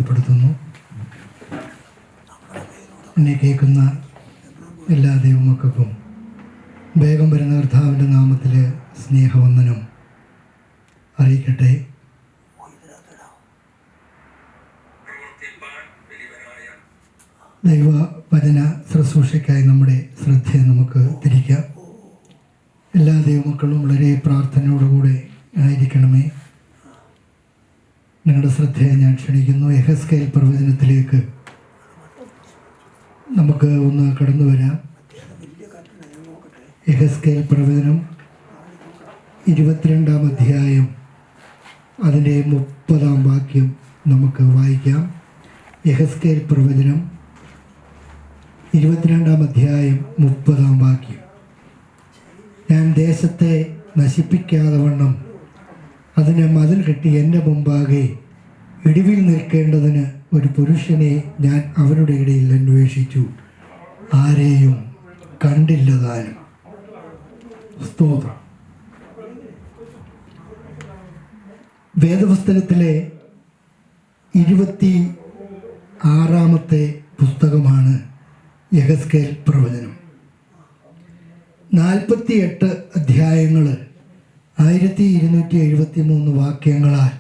മഹത്വപ്പെടുത്തുന്നു. എന്നെ കേൾക്കുന്ന എല്ലാ ദൈവമക്കൾക്കും വേഗം വരുന്ന കർത്താവിൻ്റെ നാമത്തിൽ സ്നേഹവന്ദനം അറിയിക്കട്ടെ. ദൈവവചന ശുശ്രൂഷയ്ക്കായി നമ്മുടെ ശ്രദ്ധയെ നമുക്ക് തിരിക്കാം. എല്ലാ ദൈവമക്കളും വളരെ പ്രാർത്ഥനയോടുകൂടെ ആയിരിക്കണമേ. നിങ്ങളുടെ ശ്രദ്ധയെ ഞാൻ ക്ഷണിക്കുന്നു. യെഹെസ്കേൽ പ്രവചനത്തിലേക്ക് നമുക്ക് ഒന്ന് കടന്നു വരാം. യെഹെസ്കേൽ പ്രവചനം 22-ാം അധ്യായം അതിൻ്റെ 30-ാം വാക്യം നമുക്ക് വായിക്കാം. യെഹെസ്കേൽ പ്രവചനം 22-ാം അധ്യായം 30-ാം വാക്യം. ഞാൻ ദേശത്തെ നശിപ്പിക്കാതെ വണ്ണം അതിനെ മതിൽ കെട്ടി എൻ്റെ മുമ്പാകെ ഇടിവിൽ നിൽക്കേണ്ടതിന് ഒരു പുരുഷനെ ഞാൻ അവരുടെ ഇടയിൽ അന്വേഷിച്ചു, ആരെയും കണ്ടില്ലതാനും. സ്തോത്രം. വേദപുസ്തകത്തിലെ 26-ാമത്തെ പുസ്തകമാണ് യെഹെസ്കേൽ പ്രവചനം. 48 അധ്യായങ്ങൾ 1273 വാക്യങ്ങളാൽ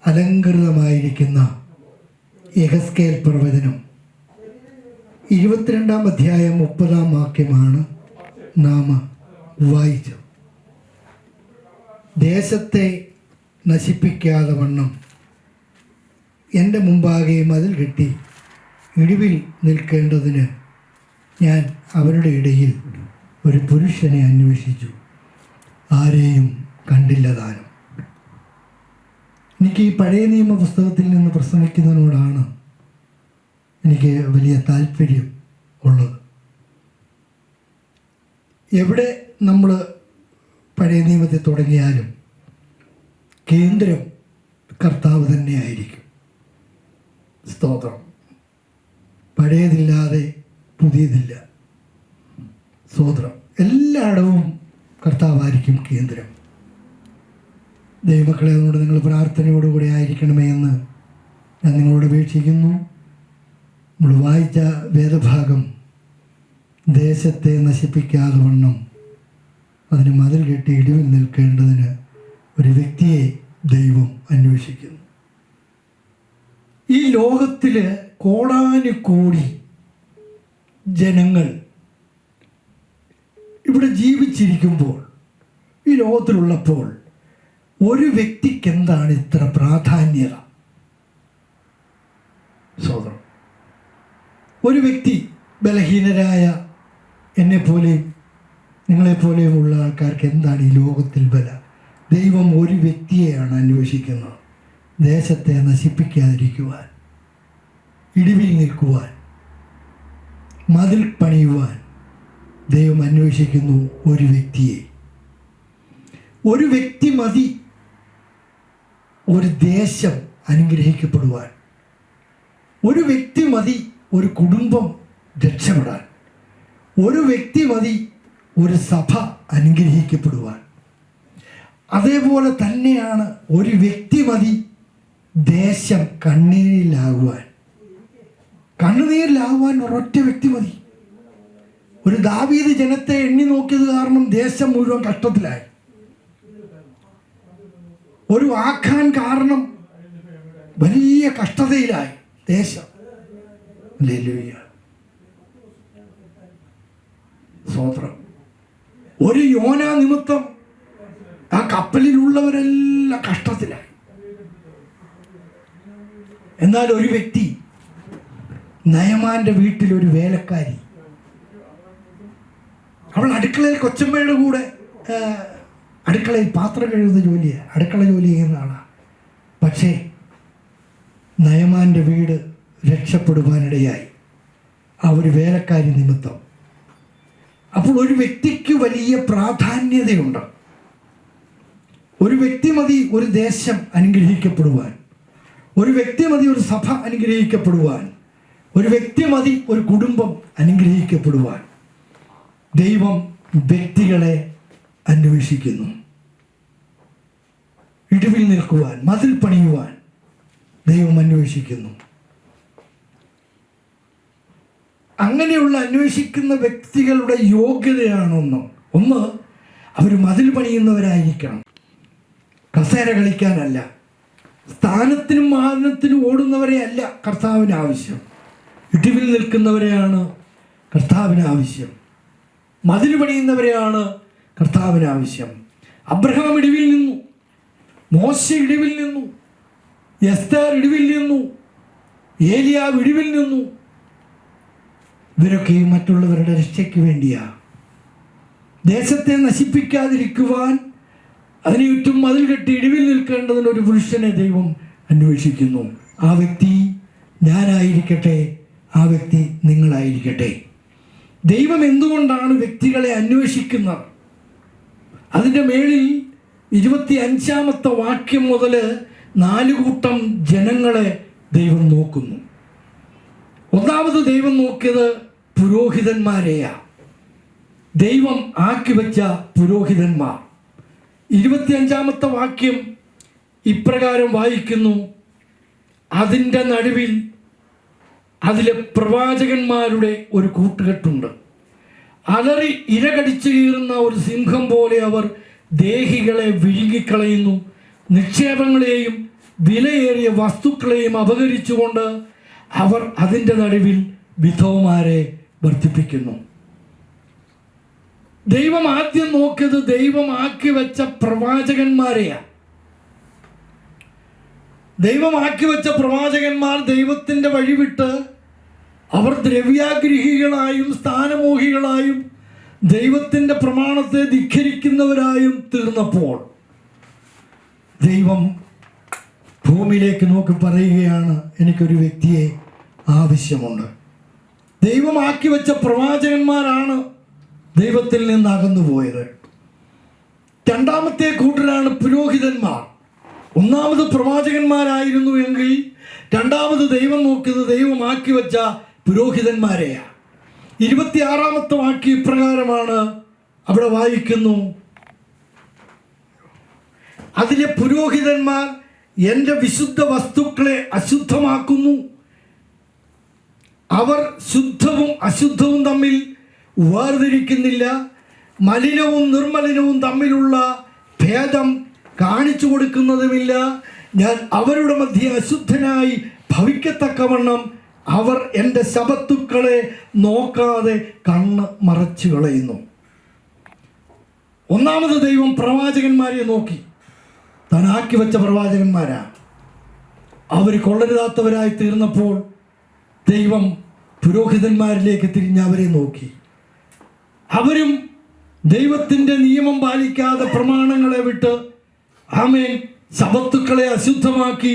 അലങ്കൃതമായിരിക്കുന്ന യെഹെസ്കേൽ പ്രവചനം 22-ാം അധ്യായം 30-ാം വാക്യമാണ് നാം വായിച്ചത്. ദേശത്തെ നശിപ്പിക്കാതെ വണ്ണം എൻ്റെ മുമ്പാകെ മതിൽ കെട്ടി ഇടിവിൽ നിൽക്കേണ്ടതിന് ഞാൻ അവരുടെ ഇടയിൽ ഒരു പുരുഷനെ അന്വേഷിച്ചു, ആരെയും കണ്ടില്ലതാനും. എനിക്ക് ഈ പഴയ നിയമ പുസ്തകത്തിൽ നിന്ന് പ്രസംഗിക്കുന്നതിനോടാണ് എനിക്ക് വലിയ താല്പര്യം ഉള്ളത്. എവിടെ നമ്മൾ പഴയ നിയമത്തിൽ തുടങ്ങിയാലും കേന്ദ്രം കർത്താവ് തന്നെയായിരിക്കും. സ്തോത്രം. പഴയതില്ലാതെ പുതിയതില്ല. സ്തോത്രം. എല്ലായിടവും കർത്താവായിരിക്കും കേന്ദ്രം. ദൈവമക്കളെ, അതുകൊണ്ട് നിങ്ങൾ പ്രാർത്ഥനയോടുകൂടെ ആയിരിക്കണമേ എന്ന് ഞാൻ നിങ്ങളോട് അപേക്ഷിക്കുന്നു. നമ്മൾ വായിച്ച വേദഭാഗം ദേശത്തെ നശിപ്പിക്കാതെ വണ്ണം അതിന് മതിൽ കെട്ടി ഇടിവിൽ നിൽക്കേണ്ടതിന് ഒരു വ്യക്തിയെ ദൈവം അന്വേഷിക്കുന്നു. ഈ ലോകത്തിൽ കോടാനുകോടി ജനങ്ങൾ ഇവിടെ ജീവിച്ചിരിക്കുമ്പോൾ, ഈ ലോകത്തിലുള്ളപ്പോൾ ഒരു വ്യക്തിക്ക് എന്താണ് ഇത്ര പ്രാധാന്യത? സോദരം, ഒരു വ്യക്തി, ബലഹീനരായ എന്നെപ്പോലെയും നിങ്ങളെപ്പോലെയും ഉള്ള ആൾക്കാർക്ക് എന്താണ് ഈ ലോകത്തിൽ ബല? ദൈവം ഒരു വ്യക്തിയെയാണ് അന്വേഷിക്കുന്നത്. ദേശത്തെ നശിപ്പിക്കാതിരിക്കുവാൻ, ഇടിവിൽ നിൽക്കുവാൻ, മതിൽ പണിയുവാൻ ദൈവം അന്വേഷിക്കുന്നു ഒരു വ്യക്തിയെ. ഒരു വ്യക്തി മതി ഒരു ദേശം അനുഗ്രഹിക്കപ്പെടുവാൻ. ഒരു വ്യക്തി മതി ഒരു കുടുംബം രക്ഷപ്പെടാൻ. ഒരു വ്യക്തി മതി ഒരു സഭ അനുഗ്രഹിക്കപ്പെടുവാൻ. അതേപോലെ തന്നെയാണ് ഒരു വ്യക്തി മതി ദേശം കണ്ണീരിലാകുവാൻ. കണ്ണുനീരിലാകുവാൻ ഒരൊറ്റ വ്യക്തി മതി. ഒരു ദാവീദ് ജനത്തെ എണ്ണി നോക്കിയത് കാരണം ദേശം മുഴുവൻ കഷ്ടത്തിലായി. ഒരു ആഖാൻ കാരണം വലിയ കഷ്ടതയിലായി ദേശം. ഹല്ലേലൂയ. സ്തോത്രം. ഒരു യോന നിമിത്തം ആ കപ്പലിലുള്ളവരെല്ലാം കഷ്ടത്തിലായി. എന്നാൽ ഒരു വ്യക്തി, നയമാന്റെ വീട്ടിലൊരു വേലക്കാരി, അവൾ അടുക്കളയിൽ കൊച്ചമ്മയുടെ കൂടെ അടുക്കളയിൽ പാത്രം കഴുകുന്ന ജോലിയാണ്, അടുക്കള ജോലി ചെയ്യുന്ന ആളാണ്. പക്ഷേ നയമാന്റെ വീട് രക്ഷപ്പെടുവാനിടയായി ആ ഒരു വേലക്കാരി നിമിത്തം. അപ്പോൾ ഒരു വ്യക്തിക്ക് വലിയ പ്രാധാന്യതയുണ്ട്. ഒരു വ്യക്തി മതി ഒരു ദേശം അനുഗ്രഹിക്കപ്പെടുവാൻ. ഒരു വ്യക്തി മതി ഒരു സഭ അനുഗ്രഹിക്കപ്പെടുവാൻ. ഒരു വ്യക്തി മതി ഒരു കുടുംബം അനുഗ്രഹിക്കപ്പെടുവാൻ. ദൈവം വ്യക്തികളെ അന്വേഷിക്കുന്നു. ഇടിവിൽ നിൽക്കുവാൻ, മതിൽ പണിയുവാൻ ദൈവം അന്വേഷിക്കുന്നു. അങ്ങനെയുള്ള അന്വേഷിക്കുന്ന വ്യക്തികളുടെ യോഗ്യതയാണൊന്ന്. അവർ മതിൽ പണിയുന്നവരായിരിക്കണം, കസേര കളിക്കാനല്ല. സ്ഥാനത്തിനും മാനത്തിനും ഓടുന്നവരെ അല്ല കർത്താവിന് ആവശ്യം. ഇടിവിൽ നിൽക്കുന്നവരെയാണ് കർത്താവിന് ആവശ്യം. മതിൽ പണിയുന്നവരെയാണ് കർത്താവിന് ആവശ്യം. അബ്രഹാം ഇടിവിൽ നിന്നു, മോശ ഇടിവിൽ നിന്നു, എസ്തർ ഇടിവിൽ നിന്നു, ഏലിയാവ് ഇടിവിൽ നിന്നു. ഇവരൊക്കെ മറ്റുള്ളവരുടെ രക്ഷയ്ക്ക് വേണ്ടിയാ. ദേശത്തെ നശിപ്പിക്കാതിരിക്കുവാൻ അതിന് ചുറ്റും മതിൽ കെട്ടി ഇടിവിൽ നിൽക്കേണ്ടതിന് ഒരു പുരുഷനെ ദൈവം അന്വേഷിക്കുന്നു. ആ വ്യക്തി ഞാനായിരിക്കട്ടെ, ആ വ്യക്തി നിങ്ങളായിരിക്കട്ടെ. ദൈവം എന്തുകൊണ്ടാണ് വ്യക്തികളെ അന്വേഷിക്കുന്നത്? അതിൻ്റെ മേളിൽ 25-ാമത്തെ വാക്യം മുതൽ 4 കൂട്ടം ജനങ്ങളെ ദൈവം നോക്കുന്നു. ഒന്നാമത് ദൈവം നോക്കിയത് പുരോഹിതന്മാരെയാ. ദൈവം ആക്കി വെച്ച പുരോഹിതന്മാർ. 25-ാമത്തെ വാക്യം ഇപ്രകാരം വായിക്കുന്നു: അതിൻ്റെ നടുവിൽ അതിലെ പ്രവാചകന്മാരുടെ ഒരു കൂട്ടുകെട്ടുണ്ട്. അലറി ഇര കടിച്ചു കീറുന്ന ഒരു സിംഹം പോലെ അവർ ദേഹികളെ വിഴുങ്ങിക്കളയുന്നു. നിക്ഷേപങ്ങളെയും വിലയേറിയ വസ്തുക്കളെയും അപഹരിച്ചുകൊണ്ട് അവർ അതിൻ്റെ നടുവിൽ വിധവമാരെ വർദ്ധിപ്പിക്കുന്നു. ദൈവം ആദ്യം നോക്കിയത് ദൈവം ആക്കി വെച്ച പ്രവാചകന്മാരെയാണ്. ദൈവം ആക്കി വെച്ച പ്രവാചകന്മാർ ദൈവത്തിൻ്റെ വഴിവിട്ട് അവർ ദ്രവ്യാഗ്രഹികളായും സ്ഥാനമോഹികളായും ദൈവത്തിൻ്റെ പ്രമാണത്തെ ധിക്കരിക്കുന്നവരായും തീർന്നപ്പോൾ ദൈവം ഭൂമിയിലേക്ക് നോക്കി പറയുകയാണ്, എനിക്കൊരു വ്യക്തിയെ ആവശ്യമുണ്ട്. ദൈവം ആക്കി വെച്ച പ്രവാചകന്മാരാണ് ദൈവത്തിൽ നിന്ന് അകന്നുപോയത്. രണ്ടാമത്തെ കൂട്ടരാണ് പുരോഹിതന്മാർ. ഒന്നാമത് പ്രവാചകന്മാരായിരുന്നു എങ്കിൽ രണ്ടാമത് ദൈവം നോക്കിയത് ദൈവം ആക്കി വെച്ച പുരോഹിതന്മാരെയാണ്. 26-ാമത്തെ വാക്യം ഇപ്രകാരമാണ് അവിടെ വായിക്കുന്നു: അതിലെ പുരോഹിതന്മാർ എൻ്റെ വിശുദ്ധ വസ്തുക്കളെ അശുദ്ധമാക്കുന്നു. അവർ ശുദ്ധവും അശുദ്ധവും തമ്മിൽ വേർതിരിക്കുന്നില്ല. മലിനവും നിർമ്മലിനവും തമ്മിലുള്ള ഭേദം കാണിച്ചു കൊടുക്കുന്നതുമില്ല. ഞാൻ അവരുടെ മധ്യ അശുദ്ധനായി ഭവിക്കത്തക്കവണ്ണം അവർ എൻ്റെ ശബത്തുക്കളെ നോക്കാതെ കണ്ണ് മറച്ചു കളയുന്നു. ഒന്നാമത് ദൈവം പ്രവാചകന്മാരെ നോക്കി. താൻ ആക്കി വെച്ച പ്രവാചകന്മാരാ. അവർ കൊള്ളരുതാത്തവരായി തീർന്നപ്പോൾ ദൈവം പുരോഹിതന്മാരിലേക്ക് തിരിഞ്ഞ് അവരെ നോക്കി. അവരും ദൈവത്തിൻ്റെ നിയമം പാലിക്കാതെ പ്രമാണങ്ങളെ വിട്ട് ആമേൻ ശബത്തുക്കളെ അശുദ്ധമാക്കി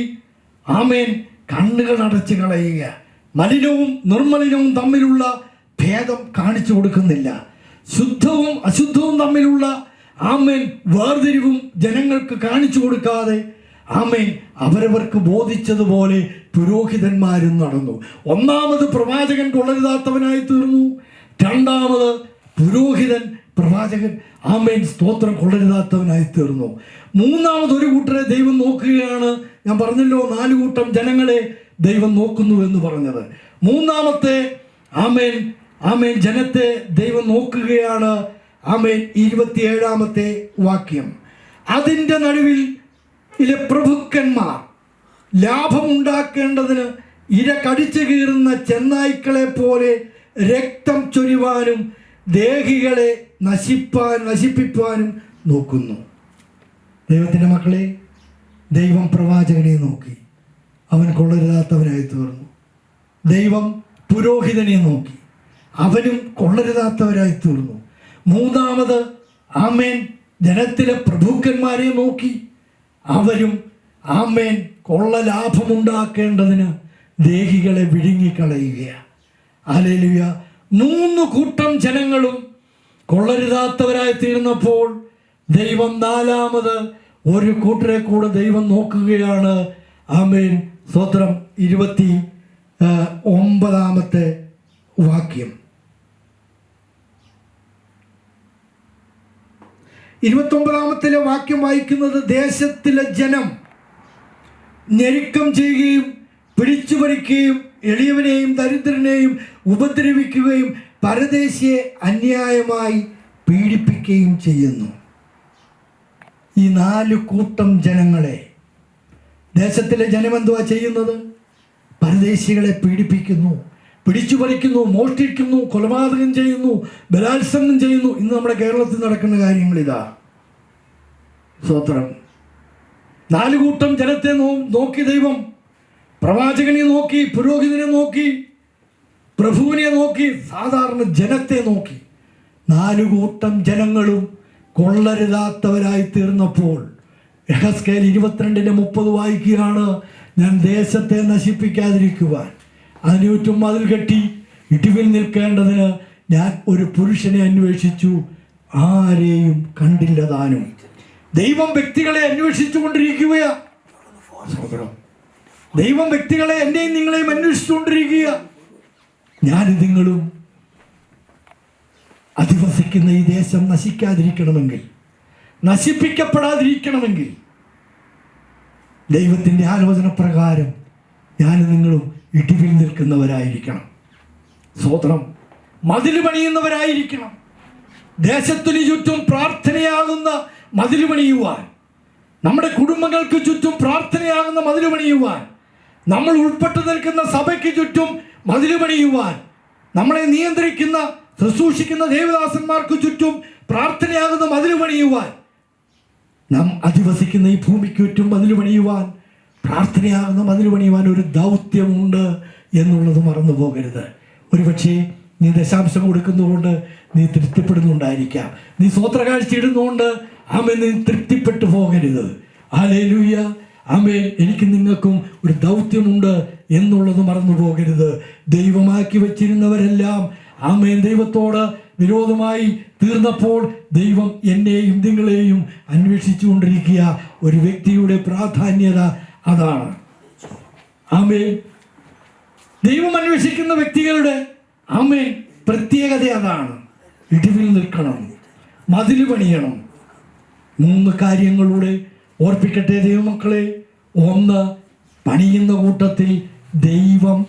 ആമേൻ കണ്ണുകൾ അടച്ചു കളയുക. മലിനവും നിർമ്മലിനവും തമ്മിലുള്ള ഭേദം കാണിച്ചു കൊടുക്കുന്നില്ല. ശുദ്ധവും അശുദ്ധവും തമ്മിലുള്ള ആമേൻ വേർതിരിവും ജനങ്ങൾക്ക് കാണിച്ചു കൊടുക്കാതെ ആമേൻ അവരവർക്ക് ബോധിച്ചതുപോലെ പുരോഹിതന്മാരും നടന്നു. ഒന്നാമത് പ്രവാചകൻ കൊള്ളരുതാത്തവനായി തീർന്നു. രണ്ടാമത് പുരോഹിതൻ പ്രവാചകൻ ആമേൻ സ്തോത്രം കൊള്ളരുതാത്തവനായി തീർന്നു. മൂന്നാമത് ഒരു കൂട്ടരെ ദൈവം നോക്കുകയാണ്. ഞാൻ പറഞ്ഞല്ലോ 4 കൂട്ടം ജനങ്ങളെ ദൈവം നോക്കുന്നു എന്ന് പറഞ്ഞത്. മൂന്നാമത്തെ ആമേൻ ആമേൻ ജനത്തെ ദൈവം നോക്കുകയാണ്. ആമേൻ 27-ാമത്തെ വാക്യം: അതിൻ്റെ നടുവിൽ ഇതിലെ പ്രഭുക്കന്മാർ ലാഭമുണ്ടാക്കേണ്ടതിന് ഇര കടിച്ചു കീറുന്ന ചെന്നായ്ക്കളെ പോലെ രക്തം ചൊരിവാനും ദേഹികളെ നശിപ്പിപ്പാനും നോക്കുന്നു. ദൈവത്തിൻ്റെ മക്കളെ, ദൈവം പ്രവാചകനെ നോക്കി, അവൻ കൊള്ളരുതാത്തവനായി തീർന്നു. ദൈവം പുരോഹിതനെ നോക്കി, അവനും കൊള്ളരുതാത്തവരായി തീർന്നു. മൂന്നാമത് ആമേൻ ജനത്തിലെ പ്രഭുക്കന്മാരെ നോക്കി, അവരും ആമേൻ കൊള്ള ലാഭമുണ്ടാക്കേണ്ടതിന് ദേഹികളെ വിഴുങ്ങിക്കളയുകയാണ്. ഹല്ലേലൂയ. 3 കൂട്ടം ജനങ്ങളും കൊള്ളരുതാത്തവരായി തീർന്നപ്പോൾ ദൈവം 4-ാമത് ഒരു കൂട്ടരെ കൂടെ ദൈവം നോക്കുകയാണ്. ആമേൻ സ്തോത്രം. 29-ാമത്തെ വാക്യം 29-ാമത്തിലെ വാക്യം വായിക്കുന്നത്: ദേശത്തിലെ ജനം ഞെരുക്കം ചെയ്യുകയും പിടിച്ചു പറിക്കുകയും എളിയവനെയും ദരിദ്രനെയും ഉപദ്രവിക്കുകയും പരദേശിയെ അന്യായമായി പീഡിപ്പിക്കുകയും ചെയ്യുന്നു. ഈ 4 കൂട്ടം ജനങ്ങളെ ദേശത്തിലെ ജനമെന്തുവാ ചെയ്യുന്നത്? പരദേശികളെ പീഡിപ്പിക്കുന്നു, പിടിച്ചു പറിക്കുന്നു, മോഷ്ടിക്കുന്നു, കൊലപാതകം ചെയ്യുന്നു, ബലാത്സംഗം ചെയ്യുന്നു. ഇന്ന് നമ്മുടെ കേരളത്തിൽ നടക്കുന്ന കാര്യങ്ങളിതാ. സ്തോത്രം. 4 കൂട്ടം ജനത്തെ നോക്കി ദൈവം. പ്രവാചകനെ നോക്കി, പുരോഹിതനെ നോക്കി, പ്രഭുവിനെ നോക്കി, സാധാരണ ജനത്തെ നോക്കി. 4 കൂട്ടം ജനങ്ങളും കൊള്ളരുതാത്തവരായി തീർന്നപ്പോൾ യെഹെസ്കേൽ 22:30 വായിക്കുകയാണ്. ഞാൻ ദേശത്തെ നശിപ്പിക്കാതിരിക്കുവാൻ അതിന് ചുറ്റും മതിൽ കെട്ടി ഇടിവിൽ നിൽക്കേണ്ടതിന് ഞാൻ ഒരു പുരുഷനെ അന്വേഷിച്ചു, ആരെയും കണ്ടില്ല താനും. ദൈവം വ്യക്തികളെ അന്വേഷിച്ചു കൊണ്ടിരിക്കുകയാ. ദൈവം വ്യക്തികളെ എന്നെയും നിങ്ങളെയും അന്വേഷിച്ചുകൊണ്ടിരിക്കുക. ഞാനും നിങ്ങളും അധിവസിക്കുന്ന ഈ ദേശം നശിക്കാതിരിക്കണമെങ്കിൽ, നശിപ്പിക്കപ്പെടാതിരിക്കണമെങ്കിൽ ദൈവത്തിൻ്റെ ആലോചന പ്രകാരം ഞാനും നിങ്ങളും ഇടിവിൽ നിൽക്കുന്നവരായിരിക്കണം. സ്തോത്രം. മതിൽ പണിയുന്നവരായിരിക്കണം. ദേശത്തിന് ചുറ്റും പ്രാർത്ഥനയാകുന്ന മതിൽ പണിയുവാൻ, നമ്മുടെ കുടുംബങ്ങൾക്ക് ചുറ്റും പ്രാർത്ഥനയാകുന്ന മതിൽ പണിയുവാൻ, നമ്മൾ ഉൾപ്പെട്ടു നിൽക്കുന്ന സഭയ്ക്ക് ചുറ്റും മതിൽ പണിയുവാൻ, നമ്മളെ നിയന്ത്രിക്കുന്ന ശുശ്രൂഷിക്കുന്ന ദേവദാസന്മാർക്ക് ചുറ്റും പ്രാർത്ഥനയാകുന്ന മതിൽ പണിയുവാൻ, നാം അധിവസിക്കുന്ന ഈ ഭൂമിക്ക് ചുറ്റും മതിൽ പണിയുവാൻ, പ്രാർത്ഥനയാകുന്ന മതിൽ പണിയുവാൻ ഒരു ദൗത്യമുണ്ട് എന്നുള്ളത് മറന്നു പോകരുത്. ഒരുപക്ഷേ നീ ദശാംശം കൊടുക്കുന്നതുകൊണ്ട് നീ തൃപ്തിപ്പെടുന്നുണ്ടായിരിക്കാം. നീ സ്വോത്രകാഴ്ച ഇടുന്നതുകൊണ്ട് ആമേൻ നീ തൃപ്തിപ്പെട്ടു പോകരുത്. ഹല്ലേലൂയ. ആമേൻ. എനിക്ക് നിങ്ങൾക്കും ഒരു ദൗത്യമുണ്ട് എന്നുള്ളത് മറന്നു പോകരുത്. ദൈവമാക്കി വച്ചിരുന്നവരെല്ലാം ആമേൻ ദൈവത്തോട് വിരോധമായി തീർന്നപ്പോൾ ദൈവം എന്നെയും നിങ്ങളെയും അന്വേഷിച്ചു കൊണ്ടിരിക്കുക. ഒരു വ്യക്തിയുടെ പ്രാധാന്യത അതാണ്. ആമേൻ. ദൈവം അന്വേഷിക്കുന്ന വ്യക്തികളുടെ ആമേൻ പ്രത്യേകത അതാണ്. ഇടിവിൽ നിൽക്കണം, മതിൽ പണിയണം. 3 കാര്യങ്ങളുടെ ഓർപ്പിക്കട്ടെ ദൈവമക്കളെ. 1, പണിയുന്ന കൂട്ടത്തിൽ ദൈവം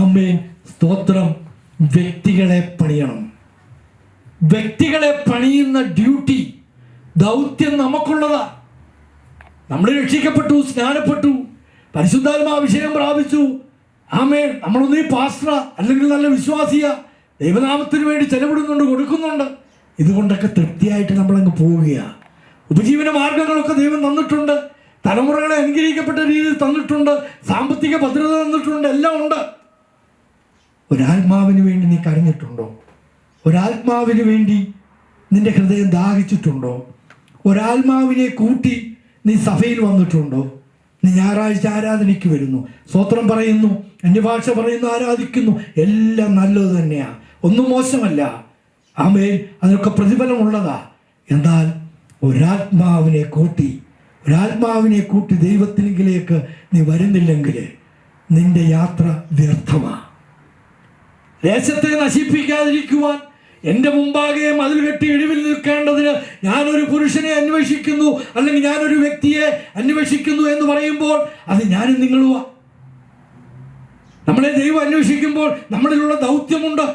ആമേൻ സ്തോത്രം വ്യക്തികളെ പണിയണം. വ്യക്തികളെ പണിയുന്ന ഡ്യൂട്ടി, ദൗത്യം നമുക്കുള്ളതാ. നമ്മൾ രക്ഷിക്കപ്പെട്ടു, സ്നാനപ്പെട്ടു, പരിശുദ്ധാത്മാഭിഷേകം പ്രാപിച്ചു. ആമേൻ. നമ്മളൊന്നീ പാസ്റ്റർ അല്ലെങ്കിൽ നല്ല വിശ്വാസിയ, ദൈവനാമത്തിന് വേണ്ടി ചെലവിടുന്നുണ്ട്, കൊടുക്കുന്നുണ്ട്. ഇതുകൊണ്ടൊക്കെ തൃപ്തിയായിട്ട് നമ്മളങ്ങ് പോവുകയാണ്. ഉപജീവന മാർഗങ്ങളൊക്കെ ദൈവം തന്നിട്ടുണ്ട്, തലമുറകളെ അനുഗ്രഹിക്കപ്പെട്ട രീതിയിൽ തന്നിട്ടുണ്ട്, സാമ്പത്തിക ഭദ്രത തന്നിട്ടുണ്ട്, എല്ലാം ഉണ്ട്. ഒരാത്മാവിന് വേണ്ടി നീ കരഞ്ഞിട്ടുണ്ടോ? ഒരാത്മാവിന് വേണ്ടി നിന്റെ ഹൃദയം ദാഹിച്ചിട്ടുണ്ടോ? ഒരാത്മാവിനെ കൂട്ടി നീ സഭയിൽ വന്നിട്ടുണ്ടോ? നീ ഞായറാഴ്ച ആരാധനയ്ക്ക് വരുന്നു, സ്തോത്രം പറയുന്നു, അന്യഭാഷ പറയുന്നു, ആരാധിക്കുന്നു, എല്ലാം നല്ലത് തന്നെയാണ്, ഒന്നും മോശമല്ല. ആമേൻ. അതിനൊക്കെ പ്രതിഫലമുള്ളതാ. എന്നാൽ ഒരാത്മാവിനെ കൂട്ടി ദൈവത്തിലേക്ക് നീ വരുന്നില്ലെങ്കിൽ നിന്റെ യാത്ര വ്യർത്ഥമാണ്. ദേശത്തെ നശിപ്പിക്കാതിരിക്കുവാൻ എൻ്റെ മുമ്പാകെ മതിൽ കെട്ടി ഇടിവിൽ നിൽക്കേണ്ടതിന് ഞാനൊരു പുരുഷനെ അന്വേഷിക്കുന്നു, അല്ലെങ്കിൽ ഞാനൊരു വ്യക്തിയെ അന്വേഷിക്കുന്നു എന്ന് പറയുമ്പോൾ അത് ഞാനും നിങ്ങളുവാ. നമ്മളെ ദൈവം അന്വേഷിക്കുമ്പോൾ നമ്മളിലുള്ള ദൗത്യമുണ്ട്.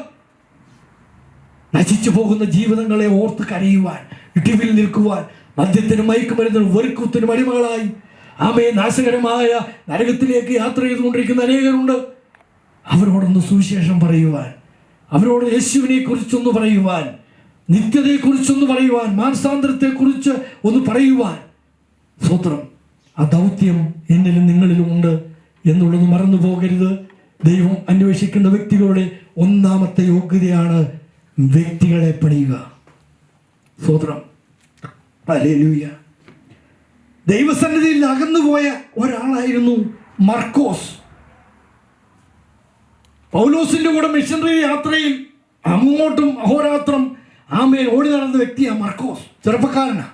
നശിച്ചു പോകുന്ന ജീവിതങ്ങളെ ഓർത്ത് കരയുവാൻ, ഇടിവിൽ നിൽക്കുവാൻ, മദ്യത്തിനും മയക്കുമരുന്നിനും വെറുക്കുത്തിനും അടിമകളായി ആമേ നാശകരമായ നരകത്തിലേക്ക് യാത്ര ചെയ്തുകൊണ്ടിരിക്കുന്ന അനേകരുണ്ട്. അവരോടൊന്ന് സുവിശേഷം പറയുവാൻ, അവരോട് യേശുവിനെ കുറിച്ചൊന്ന് പറയുവാൻ, നിത്യതയെക്കുറിച്ചൊന്ന് പറയുവാൻ, മാനസാന്തരത്തെക്കുറിച്ച് ഒന്ന് പറയുവാൻ. സ്തോത്രം. ആ ദൗത്യം എന്നിലും നിങ്ങളിലും ഉണ്ട് എന്നുള്ളത് മറന്നു പോകരുത്. ദൈവം അന്വേഷിക്കുന്ന വ്യക്തികളുടെ ഒന്നാമത്തെ യോഗ്യതയാണ് വ്യക്തികളെ പണിയുക. സ്തോത്രം. ഹല്ലേലൂയ. ദൈവസന്നിധിയിൽ അകന്നുപോയ ഒരാളായിരുന്നു മർക്കോസ്. പൗലോസിന്റെ കൂടെ മിഷണറി യാത്രയിൽ അങ്ങോട്ടും അഹോരാത്രം ആമേൻ ഓടി നടന്ന വ്യക്തിയാണ് മർക്കോസ്. ചെറുപ്പക്കാരനാണ്.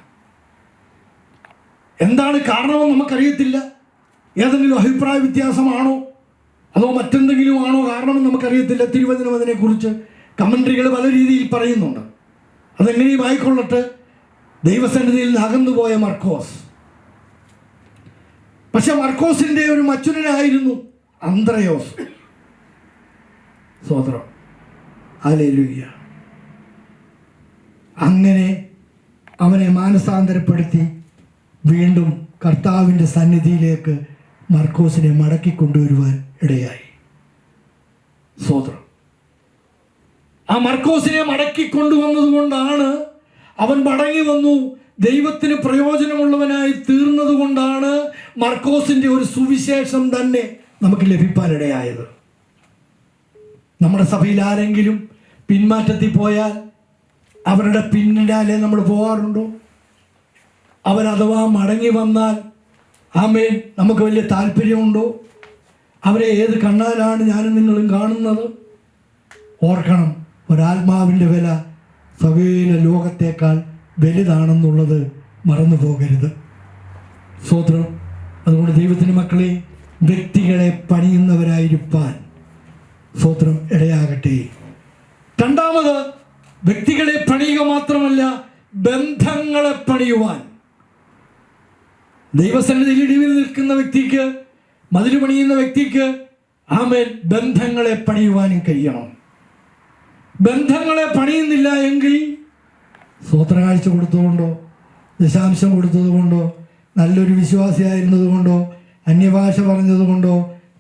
എന്താണ് കാരണമെന്ന് നമുക്കറിയത്തില്ല. ഏതെങ്കിലും അഭിപ്രായ വ്യത്യാസമാണോ അതോ മറ്റെന്തെങ്കിലും ആണോ കാരണമെന്ന് നമുക്കറിയത്തില്ല. തിരുവചനം അതിനെക്കുറിച്ച് കമൻട്രികൾ പല രീതിയിൽ പറയുന്നുണ്ട്. അതെങ്ങനെയും ആയിക്കൊള്ളട്ടെ. ദൈവസന്നിധിയിൽ നിന്ന് അകന്നുപോയ മർക്കോസ്. പക്ഷെ മർക്കോസിന്റെ ഒരു മച്ചുരനായിരുന്നു അന്ത്രയോസ്. സ്തോത്രം. ഹല്ലേലൂയ. അങ്ങനെ അവനെ മാനസാന്തരപ്പെടുത്തി വീണ്ടും കർത്താവിൻ്റെ സന്നിധിയിലേക്ക് മർക്കോസിനെ മടക്കി കൊണ്ടുവരുവാൻ ഇടയായി. സ്തോത്രം. ആ മർക്കോസിനെ മടക്കി കൊണ്ടുവന്നത് കൊണ്ടാണ് അവൻ മടങ്ങി വന്നു, ദൈവത്തിന് പ്രയോജനമുള്ളവനായി തീർന്നത് കൊണ്ടാണ് മർക്കോസിൻ്റെ ഒരു സുവിശേഷം തന്നെ നമുക്ക് ലഭിക്കാനിടയായത്. നമ്മുടെ സഭയിൽ ആരെങ്കിലും പിന്മാറ്റത്തിൽ പോയാൽ അവരുടെ പിന്നാലെ നമ്മൾ പോകാറുണ്ടോ? അവരഥവാ മടങ്ങി വന്നാൽ ആമേൻ നമുക്ക് വലിയ താല്പര്യമുണ്ടോ? അവരെ ഏത് കണ്ണാലാണ് ഞാനും നിങ്ങളും കാണുന്നത്? ഓർക്കണം, ഒരാത്മാവിൻ്റെ വില സകല ലോകത്തേക്കാൾ വലുതാണെന്നുള്ളത് മറന്നു പോകരുത്. സ്തോത്രം. അതുകൊണ്ട് ദൈവത്തിൻ്റെ മക്കളെ, വ്യക്തികളെ പണിയുന്നവരായിരിക്കാൻ സ്തോത്രം ഇടയാകട്ടെ. രണ്ടാമത്, വ്യക്തികളെ പണിയുക മാത്രമല്ല, ബന്ധങ്ങളെ പണിയുവാൻ. ദൈവസന്നിധിയിൽ ഇടിവിൽ നിൽക്കുന്ന വ്യക്തിക്ക്, മതിൽ പണിയുന്ന വ്യക്തിക്ക് ആമേൻ ബന്ധങ്ങളെ പണിയുവാനും കഴിയണം. ബന്ധങ്ങളെ പണിയുന്നില്ല എങ്കിൽ സ്തോത്ര കാഴ്ച കൊടുത്തതുകൊണ്ടോ, ദശാംശം കൊടുത്തതുകൊണ്ടോ, നല്ലൊരു വിശ്വാസിയായിരുന്നത് കൊണ്ടോ, അന്യഭാഷ പറഞ്ഞതുകൊണ്ടോ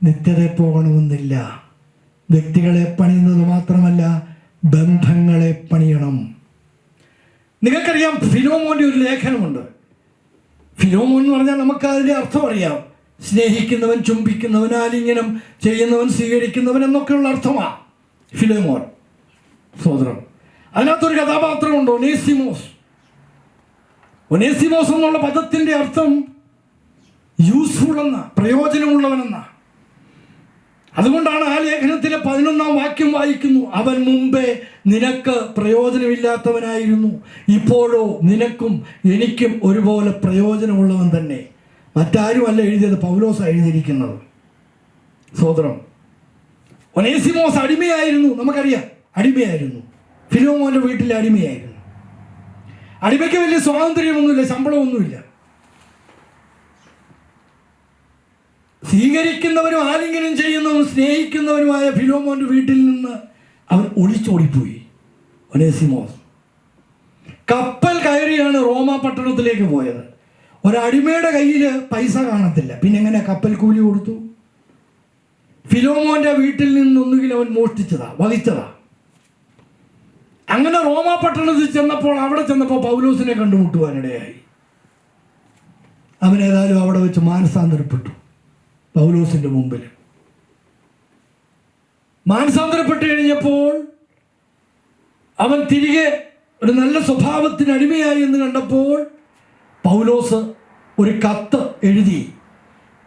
നിത്യതയിൽ പോകണമെന്നില്ല. വ്യക്തികളെ പണിയുന്നത് മാത്രമല്ല, ബന്ധങ്ങളെ പണിയണം. നിങ്ങൾക്കറിയാം, ഫിലോമോൻ്റെ ഒരു ലേഖനമുണ്ട്. ഫിലോമോൻ എന്ന് പറഞ്ഞാൽ നമുക്ക് അതിൻ്റെ അർത്ഥം അറിയാം. സ്നേഹിക്കുന്നവൻ, ചുംബിക്കുന്നവൻ, ആലിംഗനം ചെയ്യുന്നവൻ, സ്വീകരിക്കുന്നവൻ എന്നൊക്കെയുള്ള അർത്ഥമാണ് ഫിലോമോൻ. സോദരം, അതിനകത്തൊരു കഥാപാത്രമുണ്ട്, ഒനേസിമോസ്. ഒനേസിമോസ് എന്നുള്ള പദത്തിൻ്റെ അർത്ഥം യൂസ്ഫുൾ എന്ന, പ്രയോജനമുള്ളവനെന്ന. അതുകൊണ്ടാണ് ആ ലേഖനത്തിലെ 11-ാം വാക്യം വായിക്കുന്നു, അവൻ മുമ്പേ നിനക്ക് പ്രയോജനമില്ലാത്തവനായിരുന്നു, ഇപ്പോഴോ നിനക്കും എനിക്കും ഒരുപോലെ പ്രയോജനമുള്ളവൻ തന്നെ. മറ്റാരുമല്ല എഴുതിയത്, പൗലോസ് എഴുതിയിരിക്കുന്നത്. സോദരം, ഒനേസിമോസ് അടിമയായിരുന്നു, നമുക്കറിയാം, അടിമയായിരുന്നു. ഫിലോമോൻ്റെ വീട്ടിലെ അടിമയായിരുന്നു. അടിമയ്ക്ക് വലിയ സ്വാതന്ത്ര്യമൊന്നുമില്ല, ശമ്പളമൊന്നുമില്ല. സ്വീകരിക്കുന്നവരും ആലിംഗനം ചെയ്യുന്നവരും സ്നേഹിക്കുന്നവരുമായ ഫിലോമോൻ്റെ വീട്ടിൽ നിന്ന് അവൻ ഒളിച്ചോടിപ്പോയി. ഒനേസിമോസ് കപ്പൽ കയറിയാണ് റോമ പട്ടണത്തിലേക്ക് പോയത്. ഒരടിമയുടെ കയ്യിൽ പൈസ കാണത്തില്ല, പിന്നെ എങ്ങനെ കപ്പൽ കൂലി കൊടുത്തു? ഫിലോമോൻ്റെ വീട്ടിൽ നിന്നൊന്നുകിൽ അവൻ മോഷ്ടിച്ചതാ, വഹിച്ചതാ. അങ്ങനെ റോമ പട്ടണത്തിൽ ചെന്നപ്പോൾ, അവിടെ ചെന്നപ്പോൾ പൗലോസിനെ കണ്ടുമുട്ടുവാനിടയായി. അവനേതായാലും അവിടെ വെച്ച് മാനസാന്തരപ്പെട്ടു. പൗലോസിൻ്റെ മുമ്പിൽ മാനസാന്തരപ്പെട്ട് കഴിഞ്ഞപ്പോൾ അവൻ തിരികെ ഒരു നല്ല സ്വഭാവത്തിന് അടിമയായി എന്ന് കണ്ടപ്പോൾ പൗലോസ് ഒരു കത്ത് എഴുതി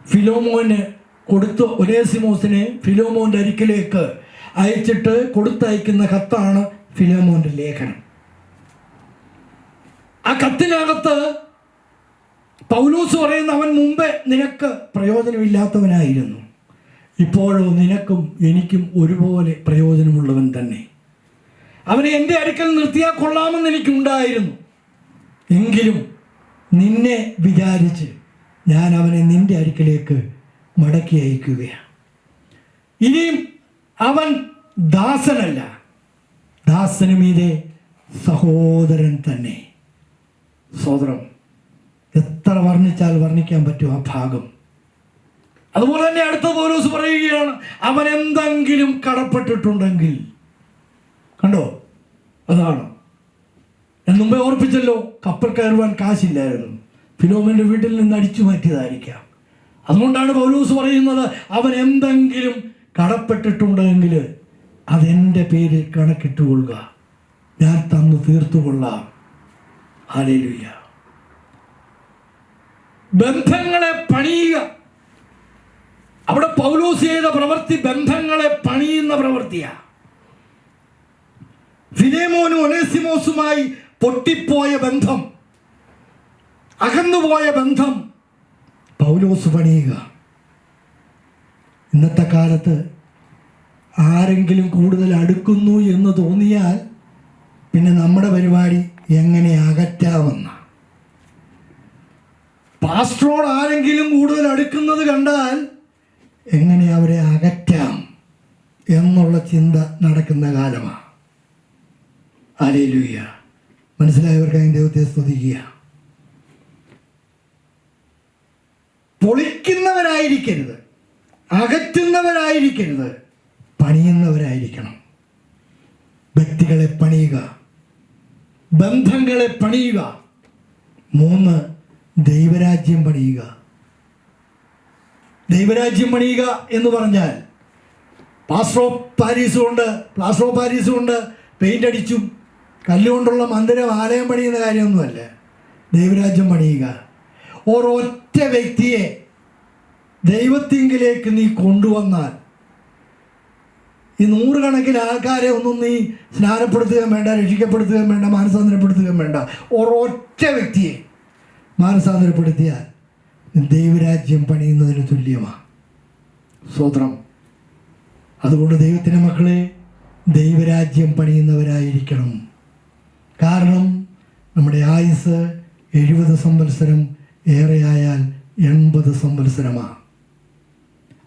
ഫിലോമോന് കൊടുത്ത്, ഒനേസിമോസിനെ ഫിലോമോൻ്റെ അരികിലേക്ക് അയച്ചിട്ട് കൊടുത്തയക്കുന്ന കത്താണ് ഫിലോമോൻ്റെ ലേഖനം. ആ കത്തിനകത്ത് പൗലോസ് പറയുന്ന, അവൻ മുമ്പേ നിനക്ക് പ്രയോജനമില്ലാത്തവനായിരുന്നു, ഇപ്പോഴോ നിനക്കും എനിക്കും ഒരുപോലെ പ്രയോജനമുള്ളവൻ തന്നെ. അവനെ എൻ്റെ അടുക്കൽ നിർത്തിയാൽ കൊള്ളാമെന്ന് എനിക്കുണ്ടായിരുന്നു, എങ്കിലും നിന്നെ വിചാരിച്ച് ഞാൻ അവനെ നിൻ്റെ അടുക്കലേക്ക് മടക്കി അയക്കുകയാണ്. ഇനിയും അവൻ ദാസനല്ല, ദാസന് മീതെ സഹോദരൻ തന്നെ. സഹോദരം, എത്ര വർണ്ണിച്ചാൽ വർണ്ണിക്കാൻ പറ്റും ആ ഭാഗം. അതുപോലെ തന്നെ അടുത്ത പൗലോസ് പറയുകയാണ്, അവൻ എന്തെങ്കിലും കടപ്പെട്ടിട്ടുണ്ടെങ്കിൽ. കണ്ടോ, അതാണ് ഞാൻ മുമ്പേ ഓർപ്പിച്ചല്ലോ, കപ്പൽ കയറുവാൻ കാശില്ലായിരുന്നു, ഫിലോമോൻ്റെ വീട്ടിൽ നിന്ന് അടിച്ചു മാറ്റിയതായിരിക്കാം. അതുകൊണ്ടാണ് പൗലോസ് പറയുന്നത്, അവൻ എന്തെങ്കിലും കടപ്പെട്ടിട്ടുണ്ടെങ്കിൽ അതെൻ്റെ പേരിൽ കണക്കിട്ടുകൊള്ളുക, ഞാൻ തന്നു തീർത്തുകൊള്ളാം. ഹല്ലേലൂയ. ബന്ധങ്ങളെ പണിയുക. അവിടെ പൗലോസ് ചെയ്ത പ്രവൃത്തി ബന്ധങ്ങളെ പണിയുന്ന പ്രവൃത്തിയാണ്. ഫിലേമോനും ഒനേസിമോസുമായി പൊട്ടിപ്പോയ ബന്ധം, അകന്നുപോയ ബന്ധം പൗലോസ് പണിയുക. ഇന്നത്തെ കാലത്ത് ആരെങ്കിലും കൂടുതൽ അടുക്കുന്നു എന്ന് തോന്നിയാൽ പിന്നെ നമ്മുടെ പരിപാടി എങ്ങനെ അകറ്റാമെന്ന. പാസ്റ്ററോട് ആരെങ്കിലും കൂടുതൽ അടുക്കുന്നത് കണ്ടാൽ എങ്ങനെ അവരെ അകറ്റാം എന്നുള്ള ചിന്ത നടക്കുന്ന കാലമാണ്. ഹല്ലേലൂയ. മനസ്സിലായവർക്കായി ദൈവത്തെ സ്തുതിക്കുക. പൊളിക്കുന്നവരായിരിക്കരുത്, അകറ്റുന്നവരായിരിക്കരുത്, പണിയുന്നവരായിരിക്കണം. വ്യക്തികളെ പണിയുക, ബന്ധങ്ങളെ പണിയുക. 3, ദൈവരാജ്യം പണിയുക. ദൈവരാജ്യം പണിയുക എന്ന് പറഞ്ഞാൽ പ്ലാസ്റ്റർ ഓഫ് പാരീസ് കൊണ്ട് പെയിൻ്റ് അടിച്ചും കല്ലുകൊണ്ടുള്ള മന്ദിരം ആലയം പണിയുന്ന കാര്യമൊന്നുമല്ല. ദൈവരാജ്യം പണിയുക. ഒരൊറ്റ വ്യക്തിയെ ദൈവത്തിങ്കിലേക്ക് നീ കൊണ്ടുവന്നാൽ ഈ 100 കണക്കിന് ആൾക്കാരെ ഒന്നും നീ സ്നാനപ്പെടുത്തുകയും വേണ്ട, രക്ഷിക്കപ്പെടുത്തുകയും വേണ്ട, മാനസാന്തരപ്പെടുത്തുകയും വേണ്ട. ഒരൊറ്റ വ്യക്തിയെ മാനസാന്തരപ്പെടുത്തിയാൽ ദൈവരാജ്യം പണിയുന്നതിന് തുല്യമാണ്. സ്തോത്രം. അതുകൊണ്ട് ദൈവത്തിൻ്റെ മക്കളെ ദൈവരാജ്യം പണിയുന്നവരായിരിക്കണം. കാരണം നമ്മുടെ ആയുസ് 70 സംവത്സരം, ഏറെയായാൽ 80 സംവത്സരമാണ്.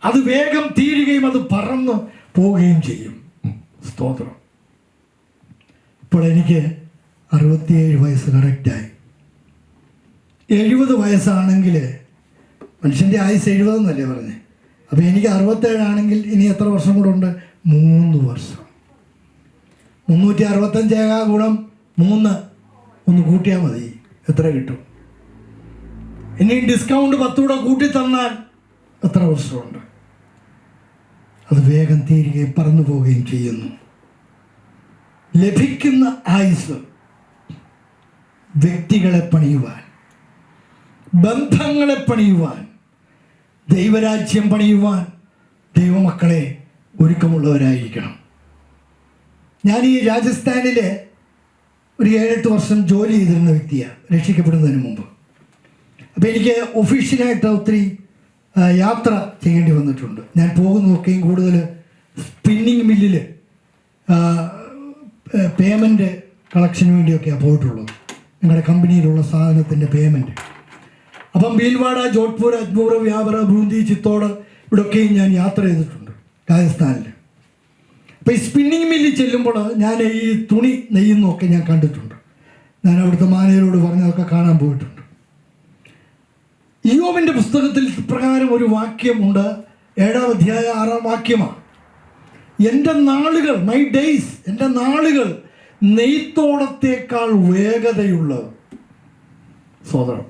അത് വേഗം തീരുകയും അത് പറന്ന് പോവുകയും ചെയ്യും. സ്തോത്രം. ഇപ്പോൾ എനിക്ക് 67 വയസ്സ് കറക്റ്റായി. 70 വയസ്സാണെങ്കിൽ മനുഷ്യൻ്റെ ആയുസ് 70 എന്നല്ലേ പറഞ്ഞത്. അപ്പോൾ എനിക്ക് 67 ആണെങ്കിൽ ഇനി എത്ര വർഷം കൂടെ ഉണ്ട്? 3 വർഷം. 365 ഗുണം 3 ഒന്ന് കൂട്ടിയാൽ മതി. എത്ര കിട്ടും? ഇനി ഡിസ്കൗണ്ട് 10 കൂടെ കൂട്ടി തന്നാൽ എത്ര വർഷമുണ്ട്? അത് വേഗം തീരുകയും പറന്നു പോവുകയും ചെയ്യുന്നു. ലഭിക്കുന്ന ആയുസ് വ്യക്തികളെ പണിയുവാൻ, ബന്ധങ്ങളെ പണിയുവാൻ, ദൈവരാജ്യം പണിയുവാൻ ദൈവമക്കളെ ഒരുക്കമുള്ളവരായിരിക്കണം. ഞാൻ ഈ രാജസ്ഥാനിൽ ഒരു 7-8 വർഷം ജോലി ചെയ്തിരുന്ന വ്യക്തിയാണ്, രക്ഷിക്കപ്പെടുന്നതിന് മുമ്പ്. അപ്പോൾ എനിക്ക് ഒഫീഷ്യലായിട്ട് ഒത്തിരി യാത്ര ചെയ്യേണ്ടി വന്നിട്ടുണ്ട്. ഞാൻ പോകുന്നതൊക്കെയും കൂടുതൽ സ്പിന്നിങ് മില്ലിൽ പേയ്മെൻറ്റ് കളക്ഷന് വേണ്ടിയൊക്കെയാണ് പോയിട്ടുള്ളത്. ഞങ്ങളുടെ കമ്പനിയിലുള്ള സാധനത്തിൻ്റെ പേയ്മെൻറ്റ്. അപ്പം ഭീൽവാഡ, ജോധ്പൂർ, അജ്മൂർ, വ്യാപര, ബൂന്തി, ചിത്തോട് ഇവിടെയൊക്കെയും ഞാൻ യാത്ര ചെയ്തിട്ടുണ്ട് രാജസ്ഥാനിൽ. അപ്പോൾ ഈ സ്പിന്നിങ് മില്ലിൽ ചെല്ലുമ്പോൾ ഞാൻ ഈ തുണി നെയ്യുന്നതൊക്കെ ഞാൻ കണ്ടിട്ടുണ്ട്. ഞാൻ അവിടുത്തെ മാനേജരോട് പറഞ്ഞതൊക്കെ കാണാൻ പോയിട്ടുണ്ട്. ഇയ്യോബിൻ്റെ പുസ്തകത്തിൽ പ്രകാരം ഒരു വാക്യമുണ്ട്, 7-ാം അധ്യായം 6-ാം വാക്യമാണ്. എൻ്റെ നാളുകൾ, മൈ ഡേയ്സ്, എൻ്റെ നാളുകൾ നെയ്ത്തോടത്തേക്കാൾ വേഗതയുള്ള. സോദരം,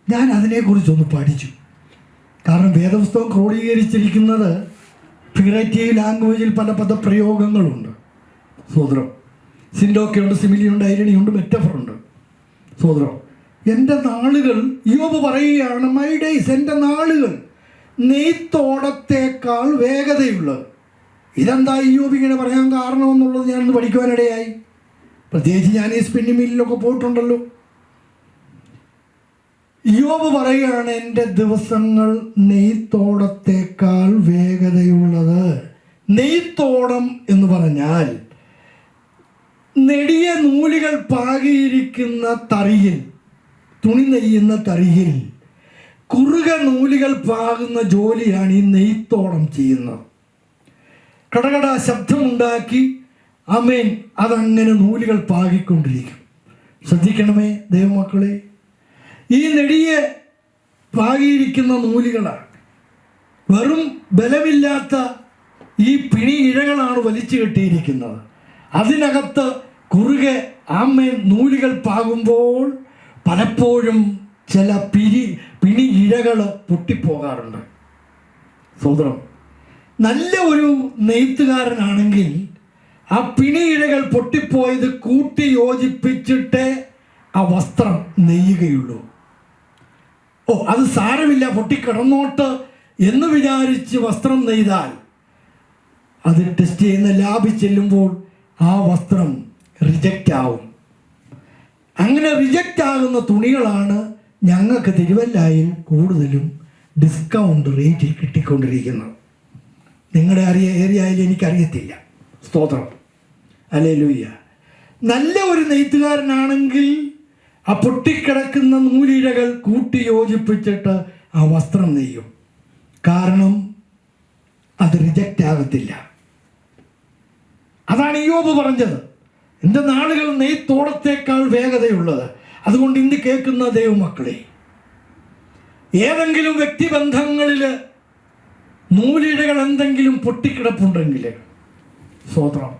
ഞാൻ അതിനെക്കുറിച്ചൊന്ന് പഠിച്ചു. കാരണം വേദപുസ്തകം ക്രോഡീകരിച്ചിരിക്കുന്നത് ഫിഗറേറ്റീവ് ലാംഗ്വേജിൽ പല പദപ്രയോഗങ്ങളുണ്ട്. സോദരം, സിൻഡോക്കയുണ്ട്, സിമിലിയുണ്ട്, ഐരണിയുണ്ട്, മെറ്റഫറുണ്ട്. സോദരം, എൻ്റെ നാളുകൾ, ഇയ്യോബ് പറയുകയാണ്, മൈ ഡേയ്സ്, എൻ്റെ നാളുകൾ നെയ്ത്തോടത്തേക്കാൾ വേഗതയുള്ളത്. ഇതെന്താ ഇയ്യോബ് ഇങ്ങനെ പറയാൻ കാരണമെന്നുള്ളത് ഞാനൊന്ന് പഠിക്കുവാനിടയായി. പ്രത്യേകിച്ച് ഞാൻ ഈ സ്പിന്നിങ് മില്ലിലൊക്കെ പോയിട്ടുണ്ടല്ലോ. ഇയ്യോബ് പറയുകയാണ്, എൻ്റെ ദിവസങ്ങൾ നെയ്ത്തോടത്തേക്കാൾ വേഗതയുള്ളത്. നെയ്ത്തോടം എന്ന് പറഞ്ഞാൽ നെടിയ നൂലുകൾ പാകിയിരിക്കുന്ന തറിയിൽ, തുണി നെയ്യുന്ന തറിയിൽ കുറുക നൂലുകൾ പാകുന്ന ജോലിയാണ് ഈ നെയ്ത്തോടം ചെയ്യുന്നത്. കടകട ശബ്ദമുണ്ടാക്കി ആമേൻ അതങ്ങനെ നൂലുകൾ പാകിക്കൊണ്ടിരിക്കും. ശ്രദ്ധിക്കണമേ ദൈവമക്കളെ, ഈ നെടിയെ പാകിയിരിക്കുന്ന നൂലുകളാണ്. വെറും ബലമില്ലാത്ത ഈ പിണി ഇഴകളാണ് വലിച്ചു കെട്ടിയിരിക്കുന്നത്. അതിനകത്ത് കുറുകെ ആമേൻ നൂലുകൾ പാകുമ്പോൾ പലപ്പോഴും ചില പിണി ഇഴകൾ പൊട്ടിപ്പോകാറുണ്ട്. സോദരം, നല്ല ഒരു നെയ്ത്തുകാരനാണെങ്കിൽ ആ പിണി ഇഴകൾ പൊട്ടിപ്പോയത് കൂട്ടി യോജിപ്പിച്ചിട്ടേ ആ വസ്ത്രം നെയ്യുകയുള്ളൂ. അത് സാരമില്ല, പൊട്ടിക്കിടന്നോട്ട് എന്ന് വിചാരിച്ച് വസ്ത്രം നെയ്താൽ അത് ടെസ്റ്റ് ചെയ്യുന്ന ലാബിൽ ചെല്ലുമ്പോൾ ആ വസ്ത്രം റിജക്റ്റ് ആവും. അങ്ങനെ റിജക്റ്റ് ആകുന്ന തുണികളാണ് ഞങ്ങൾക്ക് തിരുവല്ലായിൽ കൂടുതലും ഡിസ്കൗണ്ട് റേറ്റിൽ കിട്ടിക്കൊണ്ടിരിക്കുന്നത്. നിങ്ങളുടെ ഏരിയയിൽ എനിക്കറിയത്തില്ല. സ്തോത്രം, ഹല്ലേലൂയ. നല്ല ഒരു നെയ്ത്തുകാരനാണെങ്കിൽ ആ പൊട്ടിക്കിടക്കുന്ന നൂലിഴകൾ കൂട്ടി യോജിപ്പിച്ചിട്ട് ആ വസ്ത്രം നെയ്യും. കാരണം അത് റിജക്റ്റ് ആകത്തില്ല. അതാണ് ഇയ്യോബ് പറഞ്ഞത്. എൻ്റെ നാളുകൾ നെയ്ത്തോളത്തേക്കാൾ വേഗതയുള്ളത്. അതുകൊണ്ട് ഇന്ന് കേൾക്കുന്ന ദൈവമക്കളെ, ഏതെങ്കിലും വ്യക്തിബന്ധങ്ങളിൽ നൂലിഴകൾ എന്തെങ്കിലും പൊട്ടിക്കിടപ്പുണ്ടെങ്കിൽ, സ്തോത്രം,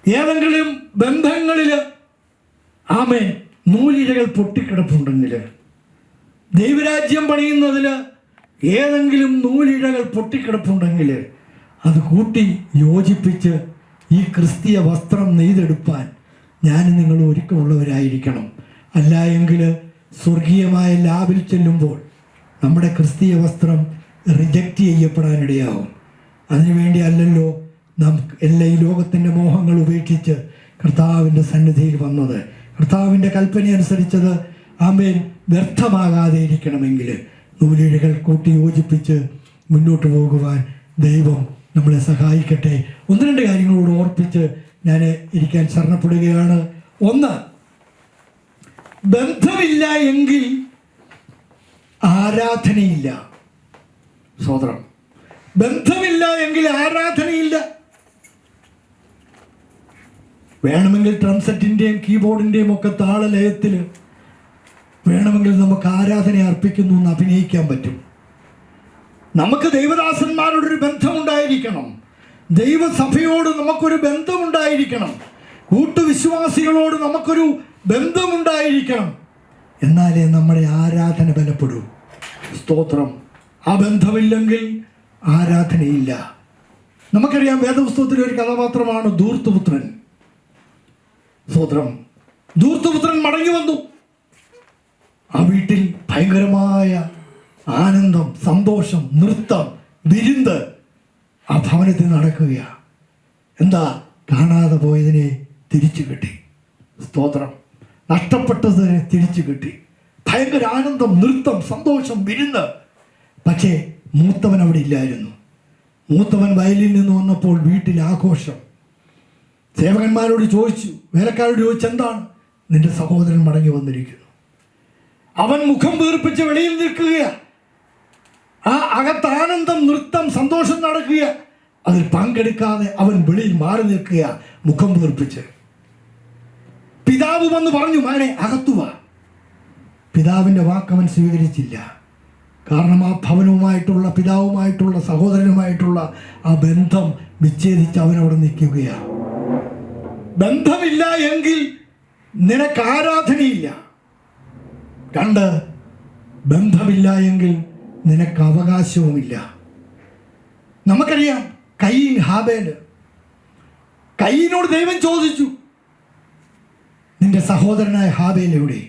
ഏതെങ്കിലും ബന്ധങ്ങളിൽ ആമേൻ നൂലിഴകൾ പൊട്ടിക്കിടപ്പുണ്ടെങ്കിൽ, ദൈവരാജ്യം പണിയുന്നതിൽ ഏതെങ്കിലും നൂലിഴകൾ പൊട്ടിക്കിടപ്പുണ്ടെങ്കിൽ അത് കൂട്ടി യോജിപ്പിച്ച് ഈ ക്രിസ്തീയ വസ്ത്രം നെയ്തെടുപ്പാൻ ഞാനും നിങ്ങൾ ഒരുക്കമുള്ളവരായിരിക്കണം. അല്ല എങ്കിൽ സ്വർഗീയമായ ലാബിൽ ചെല്ലുമ്പോൾ നമ്മുടെ ക്രിസ്തീയ വസ്ത്രം റിജക്റ്റ് ചെയ്യപ്പെടാനിടയാവും. അതിനുവേണ്ടി അല്ലല്ലോ നാം എല്ലാ ഈ ലോകത്തിൻ്റെ മോഹങ്ങൾ ഉപേക്ഷിച്ച് കർത്താവിൻ്റെ സന്നിധിയിൽ വന്നത്. കർത്താവിൻ്റെ കൽപ്പന അനുസരിച്ചത് ആമേൻ വ്യർത്ഥമാകാതെ ഇരിക്കണമെങ്കിൽ നൂലിഴകൾ കൂട്ടി യോജിപ്പിച്ച് മുന്നോട്ട് പോകുവാൻ ദൈവം നമ്മളെ സഹായിക്കട്ടെ. ഒന്ന് രണ്ട് കാര്യങ്ങളോട് ഓർപ്പിച്ച് ഞാൻ ഇരിക്കാൻ ശരണപ്പെടുകയാണ്. ഒന്ന്, ബന്ധമില്ല എങ്കിൽ ആരാധനയില്ല. സഹോദരം, ബന്ധമില്ല എങ്കിൽ ആരാധനയില്ല. വേണമെങ്കിൽ ഡ്രം സെറ്റിൻ്റെയും കീബോർഡിൻ്റെയും ഒക്കെ താളലയത്തിൽ വേണമെങ്കിൽ നമുക്ക് ആരാധന അർപ്പിക്കുന്നു എന്ന് അഭിനയിക്കാൻ പറ്റും. നമുക്ക് ദൈവദാസന്മാരോടൊരു ബന്ധമുണ്ടായിരിക്കണം. ദൈവസഭയോട് നമുക്കൊരു ബന്ധമുണ്ടായിരിക്കണം. കൂട്ടുവിശ്വാസികളോട് നമുക്കൊരു ബന്ധമുണ്ടായിരിക്കണം. എന്നാലേ നമ്മുടെ ആരാധന ബലപ്പെടൂ. സ്തോത്രം. ആ ബന്ധമില്ലെങ്കിൽ ആരാധനയില്ല. നമുക്കറിയാം, വേദപുസ്തകത്തിലെ ഒരു കഥാപാത്രമാണ് ധൂർത്തുപുത്രൻ. സ്തോത്രം. ധൂർത്തുപുത്രൻ മടങ്ങി വന്നു. ആ വീട്ടിൽ ഭയങ്കരമായ ആനന്ദം, സന്തോഷം, നൃത്തം, വിരുന്ന് ആ ഭവനത്തിൽ നടക്കുകയാണ്. എന്താ? കാണാതെ പോയതിനെ തിരിച്ചു കിട്ടി. സ്തോത്രം. നഷ്ടപ്പെട്ടതിനെ തിരിച്ചു കിട്ടി. ഭയങ്കര ആനന്ദം, നൃത്തം, സന്തോഷം, വിരുന്ന്. പക്ഷേ മൂത്തവൻ അവിടെ ഇല്ലായിരുന്നു. മൂത്തവൻ വയലിൽ നിന്ന് വന്നപ്പോൾ വീട്ടിൽ ആഘോഷം. സേവകന്മാരോട് ചോദിച്ചു, വേലക്കാരോട് ചോദിച്ചു, എന്താണ്? നിന്റെ സഹോദരൻ മടങ്ങി വന്നിരിക്കുന്നു. അവൻ മുഖം വീർപ്പിച്ച് വെളിയിൽ നിൽക്കുകയാണ്. ആ അകത്ത് ആനന്ദം, നൃത്തം, സന്തോഷം നടക്കുക. അതിൽ പങ്കെടുക്കാതെ അവൻ വെളിയിൽ മാറി നിൽക്കുക, മുഖം വീർപ്പിച്ച്. പിതാവ് വന്ന് പറഞ്ഞു, മകനെ അകത്തുവാ. പിതാവിൻ്റെ വാക്കവൻ സ്വീകരിച്ചില്ല. കാരണം ആ ഭവനവുമായിട്ടുള്ള, പിതാവുമായിട്ടുള്ള, സഹോദരനുമായിട്ടുള്ള ആ ബന്ധം വിച്ഛേദിച്ച് അവനവിടെ നിൽക്കുകയാണ്. ബന്ധമില്ല എങ്കിൽ നിനക്ക് ആരാധനയില്ല. രണ്ട്, ബന്ധമില്ല എങ്കിൽ നിനക്ക് അവകാശവുമില്ല. നമുക്കറിയാം, കയീൻ, ഹാബേൽ. കയീനോട് ദൈവം ചോദിച്ചു, നിന്റെ സഹോദരനായ ഹാബേൽ എവിടെ?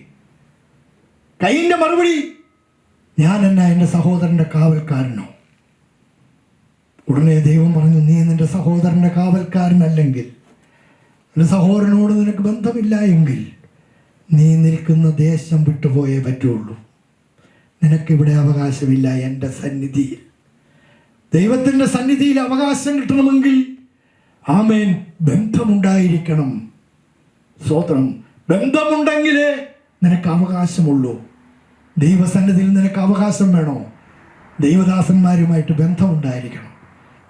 കയീൻ്റെ മറുപടി, ഞാൻ എന്നാ എൻ്റെ സഹോദരൻ്റെ കാവൽക്കാരനോ? ഉടനെ ദൈവം പറഞ്ഞു, നീ നിന്റെ സഹോദരൻ്റെ കാവൽക്കാരനല്ലെങ്കിൽ, നിന്റെ സഹോദരനോട് നിനക്ക് ബന്ധമില്ല എങ്കിൽ നീ നിൽക്കുന്ന ദേശം വിട്ടുപോയേ പറ്റുള്ളൂ. നിനക്കിവിടെ അവകാശമില്ല എൻ്റെ സന്നിധിയിൽ. ദൈവത്തിൻ്റെ സന്നിധിയിൽ അവകാശം കിട്ടണമെങ്കിൽ ആമേൻ ബന്ധമുണ്ടായിരിക്കണം. സ്തോത്രം. ബന്ധമുണ്ടെങ്കിലേ നിനക്ക് അവകാശമുള്ളൂ. ദൈവസന്നിധിയിൽ നിനക്ക് അവകാശം വേണോ? ദൈവദാസന്മാരുമായിട്ട് ബന്ധമുണ്ടായിരിക്കണം.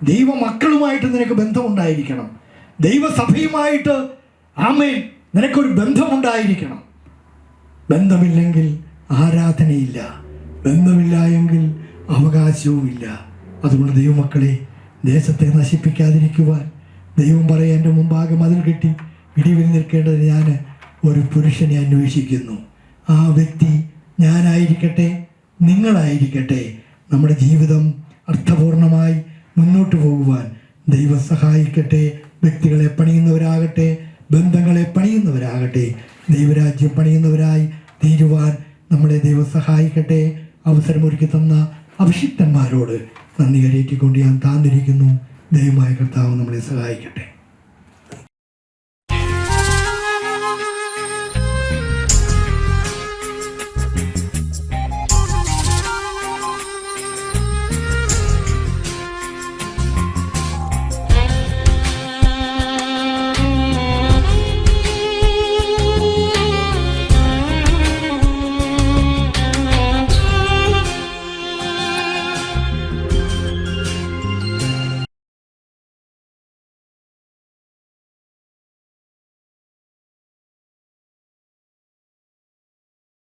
ദൈവമക്കളുമായിട്ട് നിനക്ക് ബന്ധമുണ്ടായിരിക്കണം. ദൈവസഭയുമായിട്ട് ആമേൻ നിനക്കൊരു ബന്ധമുണ്ടായിരിക്കണം. ബന്ധമില്ലെങ്കിൽ ആരാധനയില്ല. ബന്ധമില്ല എങ്കിൽ അവകാശവുമില്ല. അതുകൊണ്ട് ദൈവമക്കളെ, ദേശത്തെ നശിപ്പിക്കാതിരിക്കുവാൻ ദൈവം പറയാൻ എൻ്റെ മുമ്പാകെ മതിൽ കെട്ടി ഇടിവിൽ നിൽക്കേണ്ടത് ഞാൻ ഒരു പുരുഷനെ അന്വേഷിക്കുന്നു. ആ വ്യക്തി ഞാനായിരിക്കട്ടെ, നിങ്ങളായിരിക്കട്ടെ. നമ്മുടെ ജീവിതം അർത്ഥപൂർണമായി മുന്നോട്ട് പോകുവാൻ ദൈവം സഹായിക്കട്ടെ. വ്യക്തികളെ പണിയുന്നവരാകട്ടെ, ബന്ധങ്ങളെ പണിയുന്നവരാകട്ടെ, ദൈവരാജ്യം പണിയുന്നവരായി തീരുവാൻ നമ്മളെ ദൈവം സഹായിക്കട്ടെ. അവസരമൊരുക്കി തന്ന അഭിഷിക്തന്മാരോട് നന്ദി കരയറ്റിക്കൊണ്ട് ഞാൻ താന്നിരിക്കുന്നു. ദൈവമായ കർത്താവ് നമ്മളെ സഹായിക്കട്ടെ.